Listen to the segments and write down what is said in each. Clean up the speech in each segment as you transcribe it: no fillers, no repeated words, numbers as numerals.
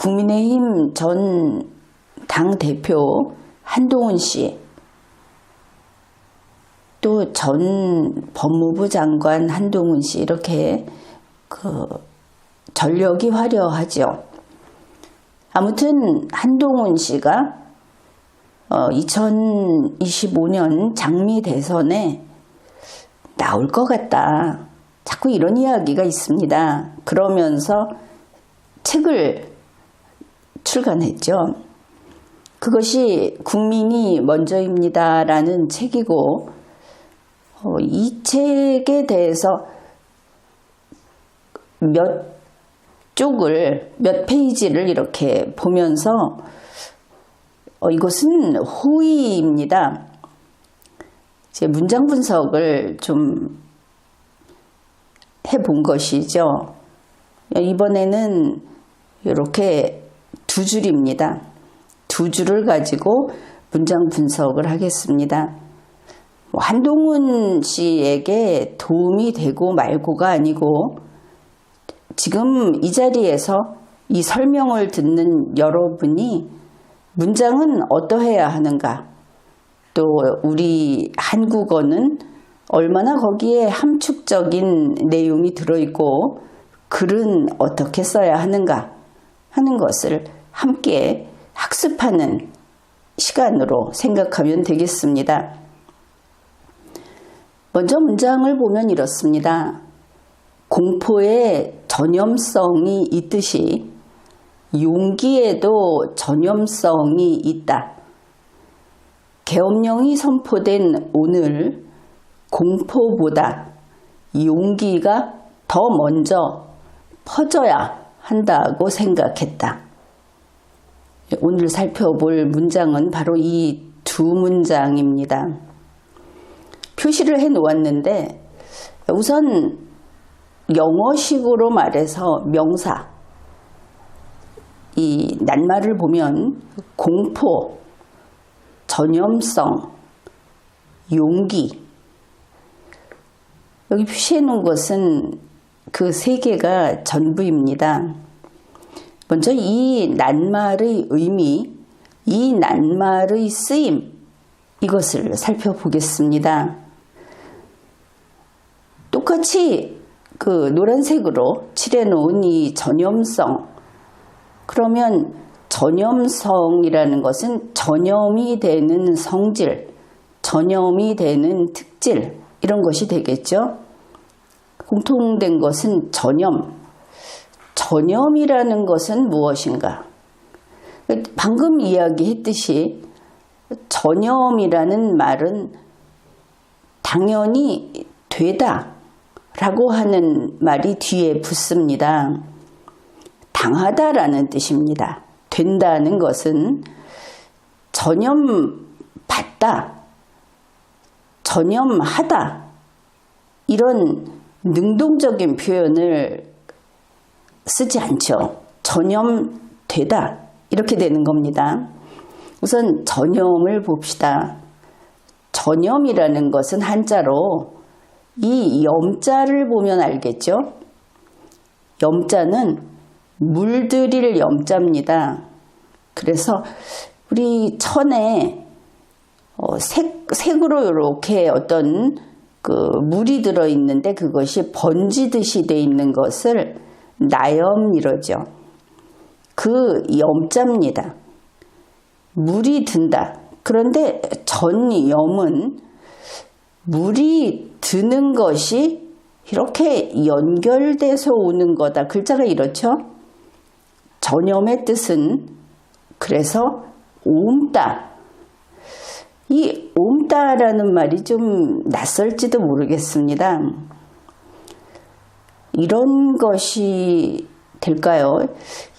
국민의힘 전 당대표 한동훈 씨, 또 전 법무부 장관 한동훈 씨, 이렇게 전력이 화려하죠. 아무튼 한동훈 씨가 2025년 장미 대선에 나올 것 같다, 자꾸 이런 이야기가 있습니다. 그러면서 책을 출간했죠. 그것이 국민이 먼저입니다 라는 책이고, 이 책에 대해서 몇 페이지를 이렇게 보면서 이것은 호의입니다. 제 문장 분석을 좀 해본 것이죠. 이번에는 이렇게 두 줄입니다. 두 줄을 가지고 문장 분석을 하겠습니다. 한동훈 씨에게 도움이 되고 말고가 아니고, 지금 이 자리에서 이 설명을 듣는 여러분이 문장은 어떠해야 하는가, 또 우리 한국어는 얼마나 거기에 함축적인 내용이 들어있고 글은 어떻게 써야 하는가 하는 것을 함께 학습하는 시간으로 생각하면 되겠습니다. 먼저 문장을 보면 이렇습니다. 공포에 전염성이 있듯이 용기에도 전염성이 있다. 계엄령이 선포된 오늘, 공포보다 용기가 더 먼저 퍼져야 한다고 생각했다. 오늘 살펴볼 문장은 바로 이 두 문장입니다. 표시를 해 놓았는데, 우선 영어식으로 말해서 명사, 이 낱말을 보면 공포, 전염성, 용기, 여기 표시해 놓은 것은 그 세 개가 전부입니다. 먼저 이 낱말의 의미, 이 낱말의 쓰임, 이것을 살펴보겠습니다. 똑같이 그 노란색으로 칠해 놓은 이 전염성, 그러면 전염성이라는 것은 전염이 되는 성질, 전염이 되는 특질, 이런 것이 되겠죠. 공통된 것은 전염. 전염이라는 것은 무엇인가? 방금 이야기했듯이 전염이라는 말은 당연히 되다 라고 하는 말이 뒤에 붙습니다. 당하다라는 뜻입니다. 된다는 것은 전염받다, 전염하다, 이런 능동적인 표현을 쓰지 않죠. 전염되다, 이렇게 되는 겁니다. 우선 전염을 봅시다. 전염이라는 것은 한자로 이 염자를 보면 알겠죠? 염자는 물들일 염자입니다. 그래서 우리 천에 색으로 이렇게 어떤 그 물이 들어있는데 그것이 번지듯이 돼 있는 것을 나염 이러죠. 그 염자입니다. 물이 든다. 그런데 전염은 물이 드는 것이 이렇게 연결돼서 오는 거다. 글자가 이렇죠. 전염의 뜻은 그래서 옮다. 이 옮다라는 말이 좀 낯설지도 모르겠습니다. 이런 것이 될까요?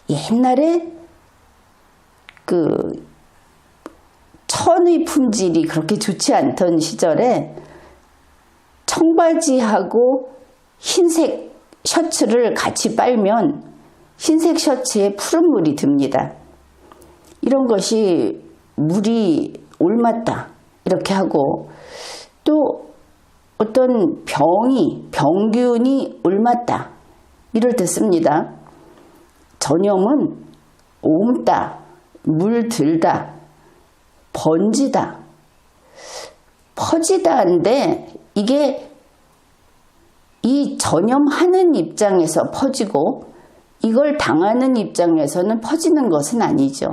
옛날에 그 천의 품질이 그렇게 좋지 않던 시절에 청바지하고 흰색 셔츠를 같이 빨면 흰색 셔츠에 푸른 물이 듭니다. 이런 것이 물이 옮았다 이렇게 하고, 또 어떤 병균이 옮았다 이럴 때 씁니다. 전염은 옮다, 물들다, 번지다, 퍼지다인데 이게 이 전염하는 입장에서 퍼지고 이걸 당하는 입장에서는 퍼지는 것은 아니죠.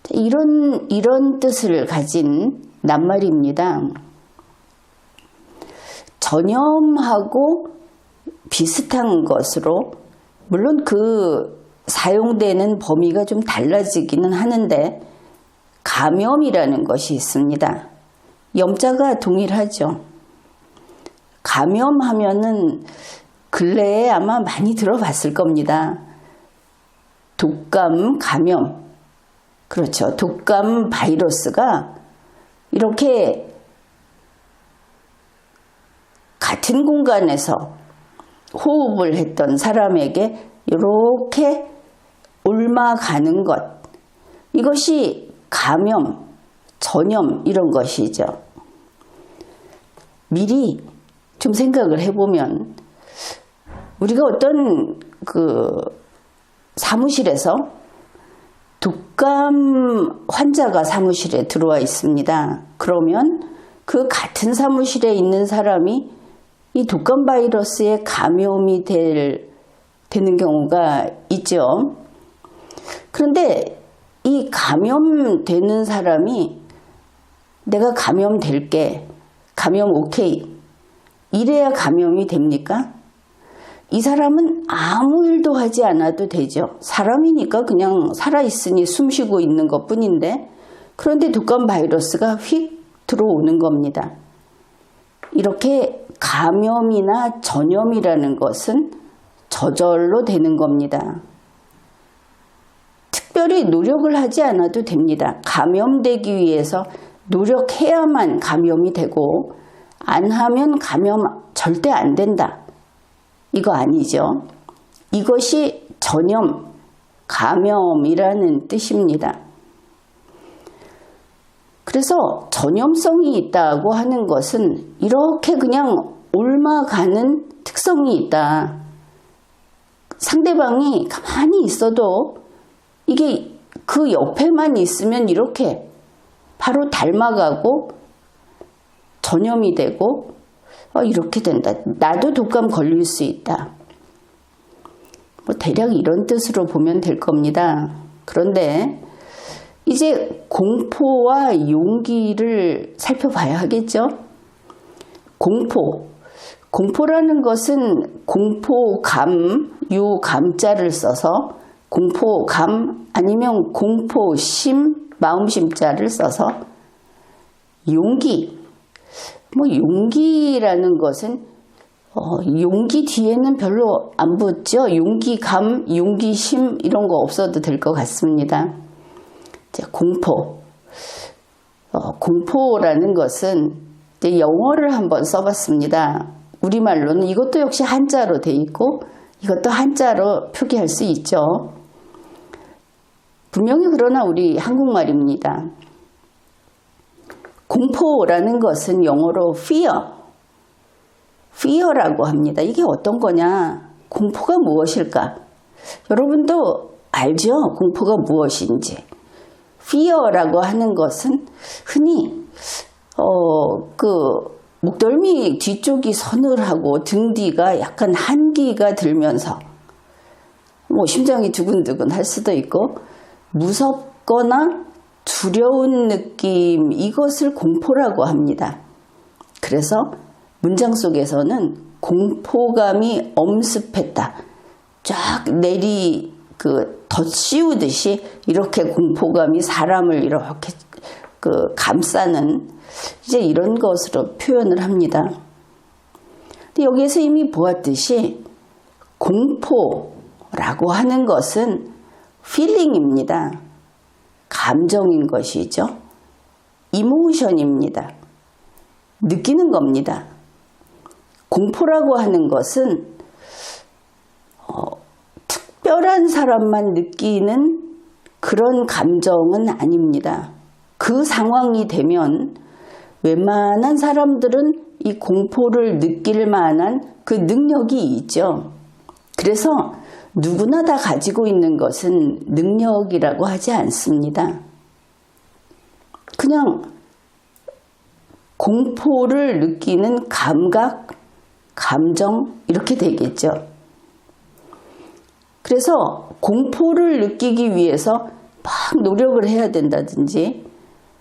이런 뜻을 가진 낱말입니다. 전염하고 비슷한 것으로 물론 그 사용되는 범위가 좀 달라지기는 하는데 감염이라는 것이 있습니다. 염자가 동일하죠. 감염하면은 근래에 아마 많이 들어봤을 겁니다. 독감 감염. 그렇죠. 독감 바이러스가 이렇게 같은 공간에서 호흡을 했던 사람에게 이렇게 옮아가는 것. 이것이 감염, 전염 이런 것이죠. 미리 좀 생각을 해보면 우리가 어떤 그 사무실에서 독감 환자가 사무실에 들어와 있습니다. 그러면 그 같은 사무실에 있는 사람이 이 독감 바이러스에 감염이 되는 경우가 있죠. 그런데 이 감염되는 사람이 내가 감염될게, 감염 오케이, 이래야 감염이 됩니까? 이 사람은 아무 일도 하지 않아도 되죠. 사람이니까 그냥 살아있으니 숨쉬고 있는 것 뿐인데, 그런데 독감 바이러스가 휙 들어오는 겁니다. 이렇게 감염이나 전염이라는 것은 저절로 되는 겁니다. 특별히 노력을 하지 않아도 됩니다. 감염되기 위해서 노력해야만 감염이 되고 안 하면 감염 절대 안 된다. 이거 아니죠. 이것이 전염, 감염이라는 뜻입니다. 그래서 전염성이 있다고 하는 것은 이렇게 그냥 옮아가는 특성이 있다. 상대방이 가만히 있어도 이게 그 옆에만 있으면 이렇게 바로 닮아가고 전염이 되고 이렇게 된다. 나도 독감 걸릴 수 있다. 뭐 대략 이런 뜻으로 보면 될 겁니다. 그런데 이제 공포와 용기를 살펴봐야 하겠죠. 공포라는 것은 공포감, 유감자를 써서 공포감 아니면 공포심, 마음심자를 써서 용기. 용기라는 것은 용기 뒤에는 별로 안 붙죠. 용기감, 용기심 이런 거 없어도 될 것 같습니다. 자, 공포라는 것은 이제 영어를 한번 써봤습니다. 우리말로는 이것도 역시 한자로 돼 있고 이것도 한자로 표기할 수 있죠. 분명히 그러나 우리 한국말입니다. 공포라는 것은 영어로 fear라고 합니다. 이게 어떤 거냐? 공포가 무엇일까? 여러분도 알죠? 공포가 무엇인지. fear라고 하는 것은 흔히 목덜미 뒤쪽이 서늘하고 등 뒤가 약간 한기가 들면서 심장이 두근두근 할 수도 있고 무섭거나 두려운 느낌, 이것을 공포라고 합니다. 그래서 문장 속에서는 공포감이 엄습했다. 쫙 덧씌우듯이 이렇게 공포감이 사람을 이렇게 감싸는 이제 이런 것으로 표현을 합니다. 근데 여기에서 이미 보았듯이 공포라고 하는 것은 feeling입니다. 감정인 것이죠. 이모션입니다. 느끼는 겁니다. 공포라고 하는 것은 특별한 사람만 느끼는 그런 감정은 아닙니다. 그 상황이 되면 웬만한 사람들은 이 공포를 느낄 만한 그 능력이 있죠. 그래서 누구나 다 가지고 있는 것은 능력이라고 하지 않습니다. 그냥 공포를 느끼는 감각, 감정 이렇게 되겠죠. 그래서 공포를 느끼기 위해서 막 노력을 해야 된다든지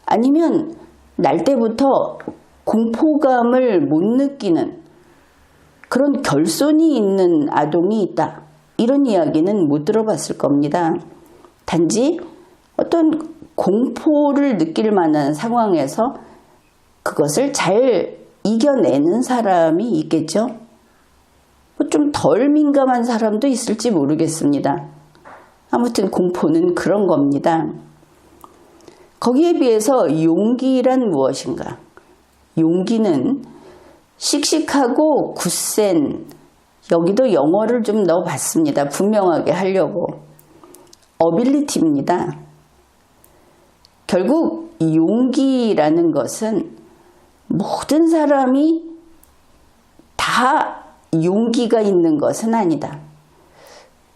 아니면 날 때부터 공포감을 못 느끼는 그런 결손이 있는 아동이 있다. 이런 이야기는 못 들어봤을 겁니다. 단지 어떤 공포를 느낄 만한 상황에서 그것을 잘 이겨내는 사람이 있겠죠. 좀 덜 민감한 사람도 있을지 모르겠습니다. 아무튼 공포는 그런 겁니다. 거기에 비해서 용기란 무엇인가? 용기는 씩씩하고 굳센, 여기도 영어를 좀 넣어봤습니다. 분명하게 하려고. 어빌리티입니다. 결국 용기라는 것은 모든 사람이 다 용기가 있는 것은 아니다.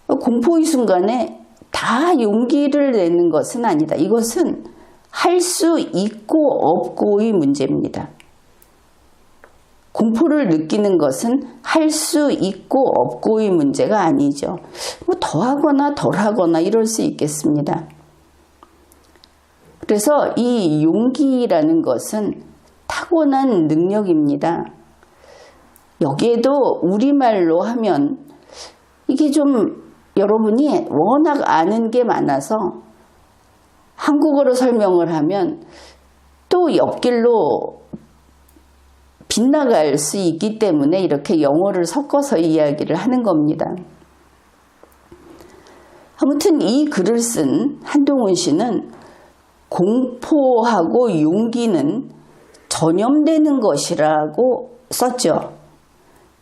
공포의 순간에 다 용기를 내는 것은 아니다. 이것은 할 수 있고 없고의 문제입니다. 공포를 느끼는 것은 할 수 있고 없고의 문제가 아니죠. 뭐 더하거나 덜하거나 이럴 수 있겠습니다. 그래서 이 용기라는 것은 타고난 능력입니다. 여기에도 우리말로 하면 이게 좀 여러분이 워낙 아는 게 많아서 한국어로 설명을 하면 또 옆길로 빗나갈 수 있기 때문에 이렇게 영어를 섞어서 이야기를 하는 겁니다. 아무튼 이 글을 쓴 한동훈 씨는 공포하고 용기는 전염되는 것이라고 썼죠.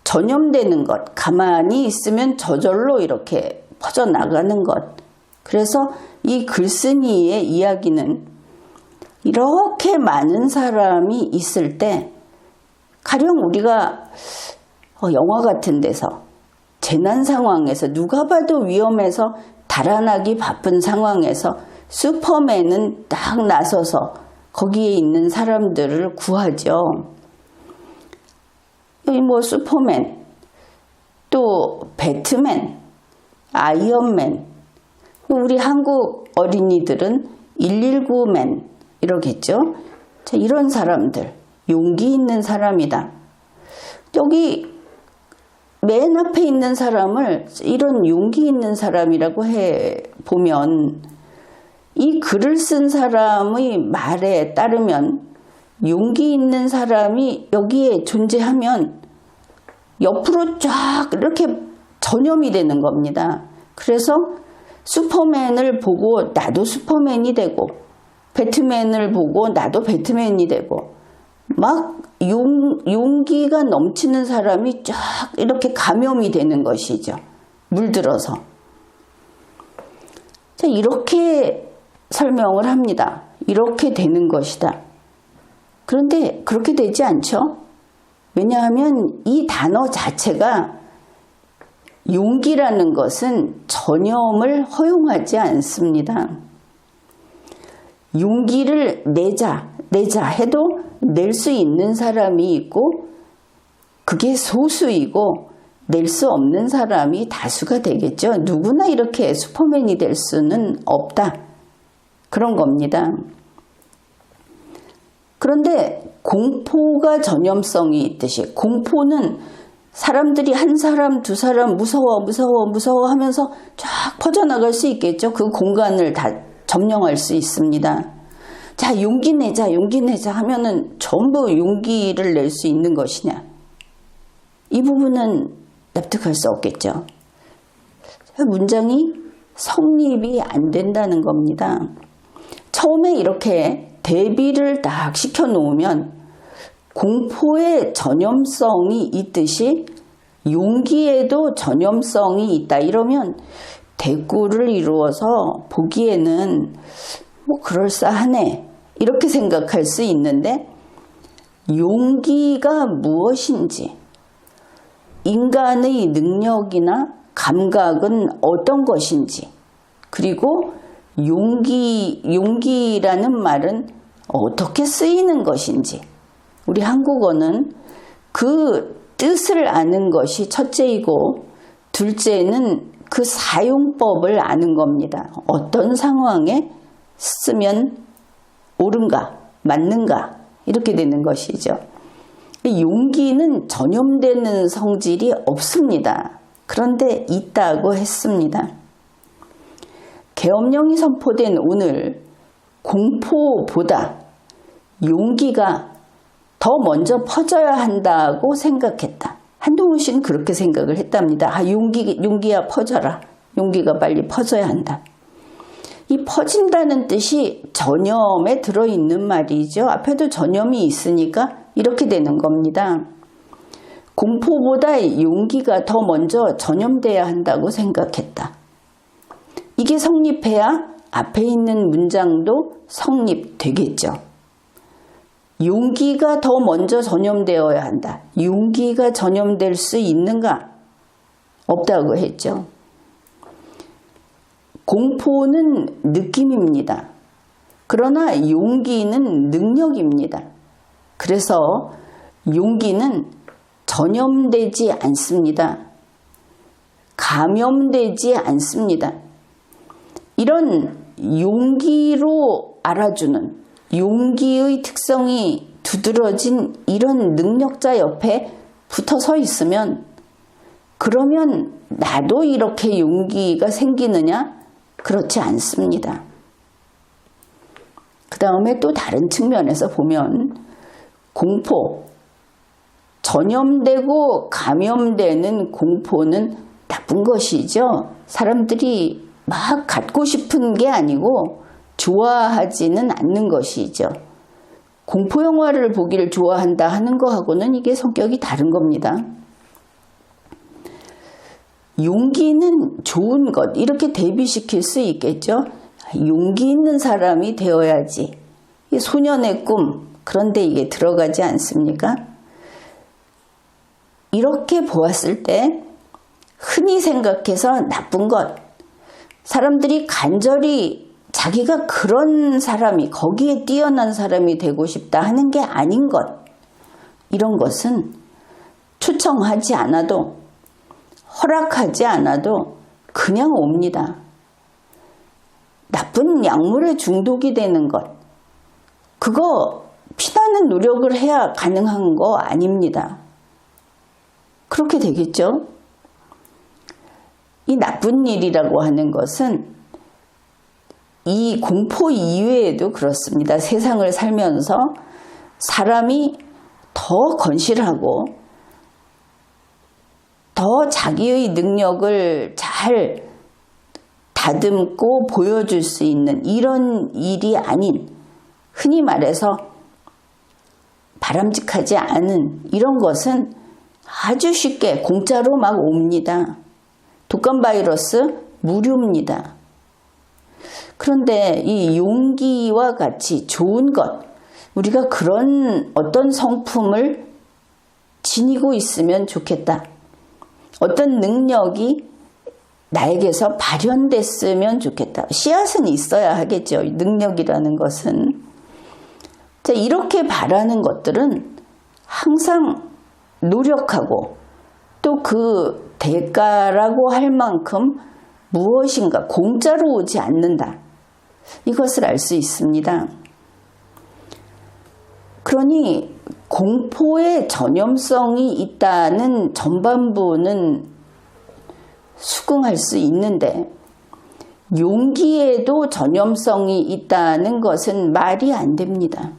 전염되는 것, 가만히 있으면 저절로 이렇게 퍼져나가는 것. 그래서 이 글쓴이의 이야기는 이렇게 많은 사람이 있을 때 가령 우리가 영화 같은 데서 재난 상황에서 누가 봐도 위험해서 달아나기 바쁜 상황에서 슈퍼맨은 딱 나서서 거기에 있는 사람들을 구하죠. 여기 뭐 슈퍼맨, 또 배트맨, 아이언맨, 우리 한국 어린이들은 119맨 이러겠죠. 자, 이런 사람들, 용기 있는 사람이다. 여기 맨 앞에 있는 사람을 이런 용기 있는 사람이라고 해보면 이 글을 쓴 사람의 말에 따르면 용기 있는 사람이 여기에 존재하면 옆으로 쫙 이렇게 전염이 되는 겁니다. 그래서 슈퍼맨을 보고 나도 슈퍼맨이 되고 배트맨을 보고 나도 배트맨이 되고 막 용기가 넘치는 사람이 쫙 이렇게 감염이 되는 것이죠. 물들어서. 자, 이렇게 설명을 합니다. 이렇게 되는 것이다. 그런데 그렇게 되지 않죠? 왜냐하면 이 단어 자체가 용기라는 것은 전염을 허용하지 않습니다. 용기를 내자 해도 낼 수 있는 사람이 있고 그게 소수이고 낼 수 없는 사람이 다수가 되겠죠. 누구나 이렇게 슈퍼맨이 될 수는 없다. 그런 겁니다. 그런데 공포가 전염성이 있듯이 공포는 사람들이 한 사람 두 사람 무서워 하면서 쫙 퍼져나갈 수 있겠죠. 그 공간을 다 점령할 수 있습니다. 자, 용기 내자 하면은 전부 용기를 낼 수 있는 것이냐. 이 부분은 납득할 수 없겠죠. 문장이 성립이 안 된다는 겁니다. 처음에 이렇게 대비를 딱 시켜놓으면 공포의 전염성이 있듯이 용기에도 전염성이 있다. 이러면 대꾸를 이루어서 보기에는 뭐 그럴싸하네. 이렇게 생각할 수 있는데 용기가 무엇인지 인간의 능력이나 감각은 어떤 것인지, 그리고 용기라는 말은 어떻게 쓰이는 것인지, 우리 한국어는 그 뜻을 아는 것이 첫째이고 둘째는 그 사용법을 아는 겁니다. 어떤 상황에 쓰면 옳은가, 맞는가 이렇게 되는 것이죠. 용기는 전염되는 성질이 없습니다. 그런데 있다고 했습니다. 계엄령이 선포된 오늘 공포보다 용기가 더 먼저 퍼져야 한다고 생각했다. 한동훈 씨는 그렇게 생각을 했답니다. 용기야 퍼져라. 용기가 빨리 퍼져야 한다. 이 퍼진다는 뜻이 전염에 들어있는 말이죠. 앞에도 전염이 있으니까 이렇게 되는 겁니다. 공포보다 용기가 더 먼저 전염돼야 한다고 생각했다. 이게 성립해야 앞에 있는 문장도 성립되겠죠. 용기가 더 먼저 전염되어야 한다. 용기가 전염될 수 있는가? 없다고 했죠. 공포는 느낌입니다. 그러나 용기는 능력입니다. 그래서 용기는 전염되지 않습니다. 감염되지 않습니다. 이런 용기로 알아주는 용기의 특성이 두드러진 이런 능력자 옆에 붙어 서 있으면 그러면 나도 이렇게 용기가 생기느냐? 그렇지 않습니다. 그 다음에 또 다른 측면에서 보면 공포, 전염되고 감염되는 공포는 나쁜 것이죠. 사람들이 막 갖고 싶은 게 아니고 좋아하지는 않는 것이죠. 공포영화를 보기를 좋아한다 하는 거하고는 이게 성격이 다른 겁니다. 용기는 좋은 것, 이렇게 대비시킬 수 있겠죠. 용기 있는 사람이 되어야지. 소년의 꿈, 그런데 이게 들어가지 않습니까? 이렇게 보았을 때 흔히 생각해서 나쁜 것, 사람들이 간절히 자기가 그런 사람이, 거기에 뛰어난 사람이 되고 싶다 하는 게 아닌 것, 이런 것은 초청하지 않아도, 허락하지 않아도 그냥 옵니다. 나쁜 약물에 중독이 되는 것, 그거 피나는 노력을 해야 가능한 거 아닙니다. 그렇게 되겠죠? 이 나쁜 일이라고 하는 것은 이 공포 이외에도 그렇습니다. 세상을 살면서 사람이 더 건실하고 더 자기의 능력을 잘 다듬고 보여줄 수 있는 이런 일이 아닌, 흔히 말해서 바람직하지 않은 이런 것은 아주 쉽게 공짜로 막 옵니다. 독감 바이러스 무료입니다. 그런데 이 용기와 같이 좋은 것, 우리가 그런 어떤 성품을 지니고 있으면 좋겠다. 어떤 능력이 나에게서 발현됐으면 좋겠다. 씨앗은 있어야 하겠죠. 능력이라는 것은. 자, 이렇게 바라는 것들은 항상 노력하고 또 그 대가라고 할 만큼 무엇인가 공짜로 오지 않는다. 이것을 알 수 있습니다. 그러니 공포의 전염성이 있다는 전반부는 수긍할 수 있는데 용기에도 전염성이 있다는 것은 말이 안 됩니다.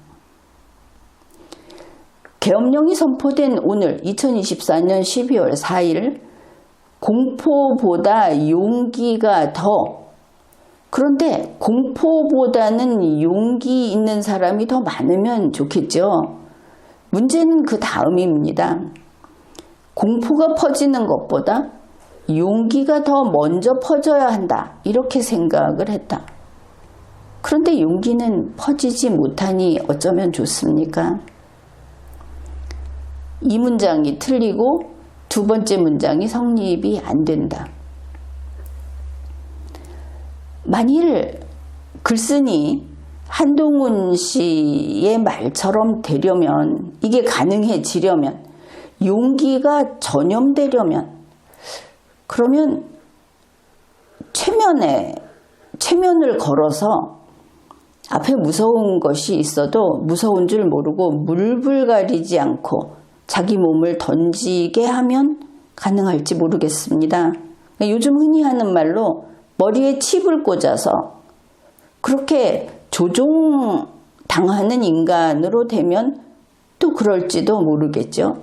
계엄령이 선포된 오늘 2024년 12월 4일 공포보다 용기가 더, 그런데 공포보다는 용기 있는 사람이 더 많으면 좋겠죠. 문제는 그 다음입니다. 공포가 퍼지는 것보다 용기가 더 먼저 퍼져야 한다. 이렇게 생각을 했다. 그런데 용기는 퍼지지 못하니 어쩌면 좋습니까? 이 문장이 틀리고 두 번째 문장이 성립이 안 된다. 만일 글쓴이 한동훈 씨의 말처럼 되려면, 이게 가능해지려면, 용기가 전염되려면, 그러면 체면을 걸어서 앞에 무서운 것이 있어도 무서운 줄 모르고 물불 가리지 않고 자기 몸을 던지게 하면 가능할지 모르겠습니다. 요즘 흔히 하는 말로 머리에 칩을 꽂아서 그렇게 조종당하는 인간으로 되면 또 그럴지도 모르겠죠.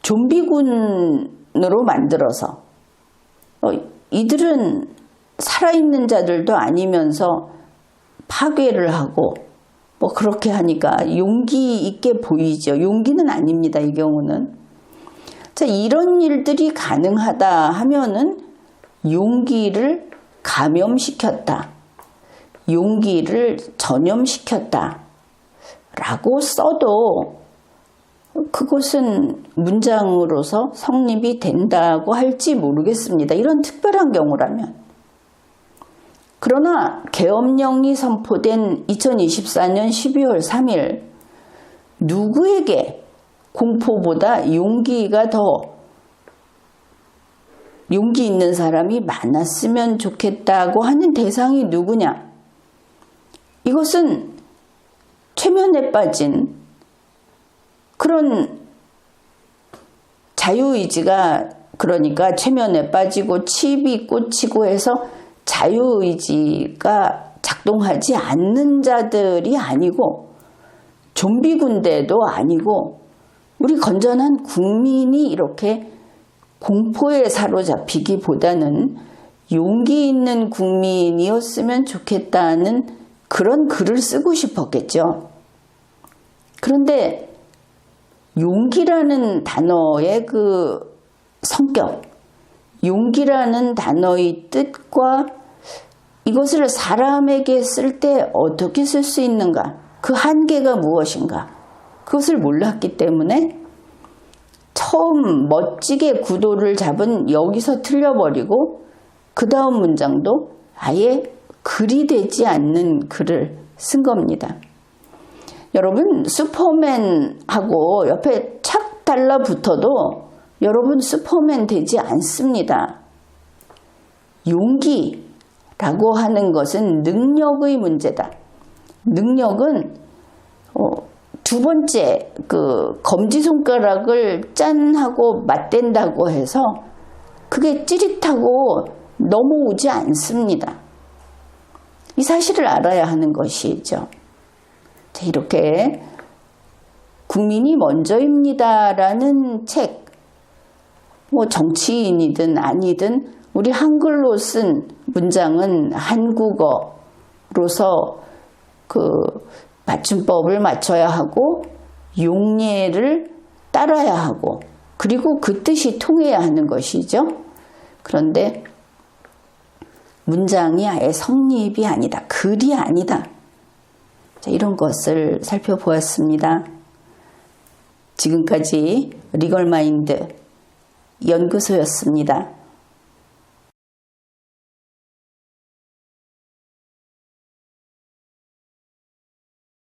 좀비군으로 만들어서 이들은 살아있는 자들도 아니면서 파괴를 하고 뭐 그렇게 하니까 용기 있게 보이죠. 용기는 아닙니다. 이 경우는. 자, 이런 일들이 가능하다 하면은 용기를 감염시켰다. 용기를 전염시켰다. 라고 써도 그것은 문장으로서 성립이 된다고 할지 모르겠습니다. 이런 특별한 경우라면. 그러나 계엄령이 선포된 2024년 12월 3일 누구에게 공포보다 용기가 더 용기 있는 사람이 많았으면 좋겠다고 하는 대상이 누구냐? 이것은 최면에 빠진 그런 자유의지가, 그러니까 최면에 빠지고 칩이 꽂히고 해서 자유의지가 작동하지 않는 자들이 아니고 좀비 군대도 아니고 우리 건전한 국민이 이렇게 공포에 사로잡히기보다는 용기 있는 국민이었으면 좋겠다는 그런 글을 쓰고 싶었겠죠. 그런데 용기라는 단어의 그 성격, 용기라는 단어의 뜻과 이것을 사람에게 쓸 때 어떻게 쓸 수 있는가, 그 한계가 무엇인가, 그것을 몰랐기 때문에 처음 멋지게 구도를 잡은 여기서 틀려버리고 그 다음 문장도 아예 글이 되지 않는 글을 쓴 겁니다. 여러분, 슈퍼맨하고 옆에 착 달라붙어도 여러분 슈퍼맨 되지 않습니다. 용기라고 하는 것은 능력의 문제다. 능력은 두 번째 그 검지손가락을 짠 하고 맞댄다고 해서 그게 찌릿하고 넘어오지 않습니다. 이 사실을 알아야 하는 것이죠. 이렇게 국민이 먼저입니다라는 책, 뭐 정치인이든 아니든 우리 한글로 쓴 문장은 한국어로서 그 맞춤법을 맞춰야 하고 용례를 따라야 하고 그리고 그 뜻이 통해야 하는 것이죠. 그런데 문장이 아예 성립이 아니다. 글이 아니다. 자, 이런 것을 살펴보았습니다. 지금까지 리걸마인드 연구소였습니다.